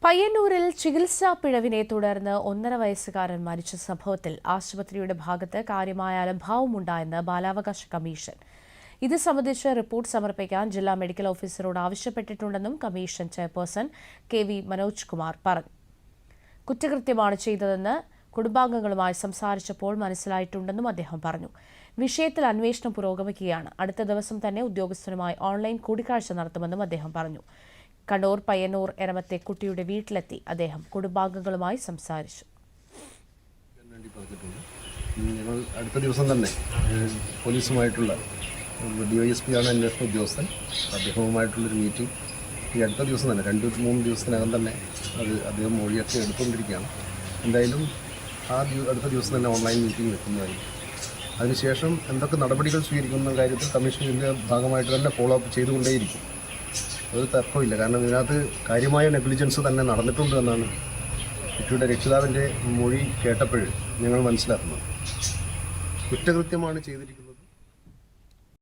പയ്യന്നൂരിൽ ചികിത്സാ പിഴവിനെ തുടർന്ന് 1.5 വയസ്സുകാരൻ മരിച്ച സംഭവത്തിൽ ആശുപത്രിയുടെ ഭാഗത്ത് കാര്യമായ അലംഭാവമുണ്ടായെന്ന് ബാലാവകാശ കമ്മീഷൻ. ഇത് സംബന്ധിച്ച് റിപ്പോർട്ട് സമർപ്പിക്കാൻ ജില്ലാ മെഡിക്കൽ ഓഫീസറോട് ആവശ്യപ്പെട്ടിട്ടുണ്ടെന്നും commission chairperson K V. Manoj Kumar പറഞ്ഞു. കുറ്റകൃത്യമാണ് ചെയ്തതെന്ന് കുടുംബാംഗങ്ങളുമായി സംസാരിച്ചപ്പോൾ മനസ്സിലായിട്ടുണ്ടെന്നും അദ്ദേഹം പറഞ്ഞു. വിഷയത്തിൽ അന്വേഷണം പുരോഗമിക്കുകയാണ്. അടുത്ത ദിവസം തന്നെ ഉദ്യോഗസ്ഥരുമായി ഓൺലൈൻ കൂടിക്കാഴ്ച നടത്തുമെന്നും അദ്ദേഹം പറഞ്ഞു. കണ്ണൂർ പയ്യന്നൂർ എരമത്തെ കുട്ടിയുടെ വീട്ടിലെത്തി അദ്ദേഹം കുടുംബാംഗങ്ങളുമായി സംസാരിച്ചു. ഞങ്ങൾ അടുത്ത ദിവസം തന്നെ പോലീസുമായിട്ടുള്ള DYSP ആണ് അന്വേഷണ ഉദ്യോഗസ്ഥൻ, അദ്ദേഹവുമായിട്ടുള്ളൊരു മീറ്റിംഗ് ഈ അടുത്ത ദിവസം തന്നെ 2-3 ദിവസത്തിനകം തന്നെ അദ്ദേഹം മൊഴിയൊക്കെ എടുത്തുകൊണ്ടിരിക്കുകയാണ്. എന്തായാലും അടുത്ത ദിവസം തന്നെ ഓൺലൈൻ മീറ്റിംഗ് വെക്കുന്നതായിരിക്കും. അതിനുശേഷം എന്തൊക്കെ നടപടികൾ സ്വീകരിക്കുന്ന കാര്യത്തിൽ കമ്മീഷൻ ഇതിൻ്റെ ഭാഗമായിട്ട് തന്നെ ഫോളോ അപ്പ് ചെയ്തുകൊണ്ടേയിരിക്കും. ഒരു തർക്കമില്ല. കാരണം ഇതിനകത്ത് കാര്യമായ നെഗ്ലിജൻസ് തന്നെ നടന്നിട്ടുണ്ട് എന്നാണ് കുട്ടിയുടെ രക്ഷിതാവിൻ്റെ മൊഴി കേട്ടപ്പോൾ ഞങ്ങൾ മനസ്സിലാക്കുന്നത്. കുറ്റകൃത്യമാണ് ചെയ്തിരിക്കുന്നത്.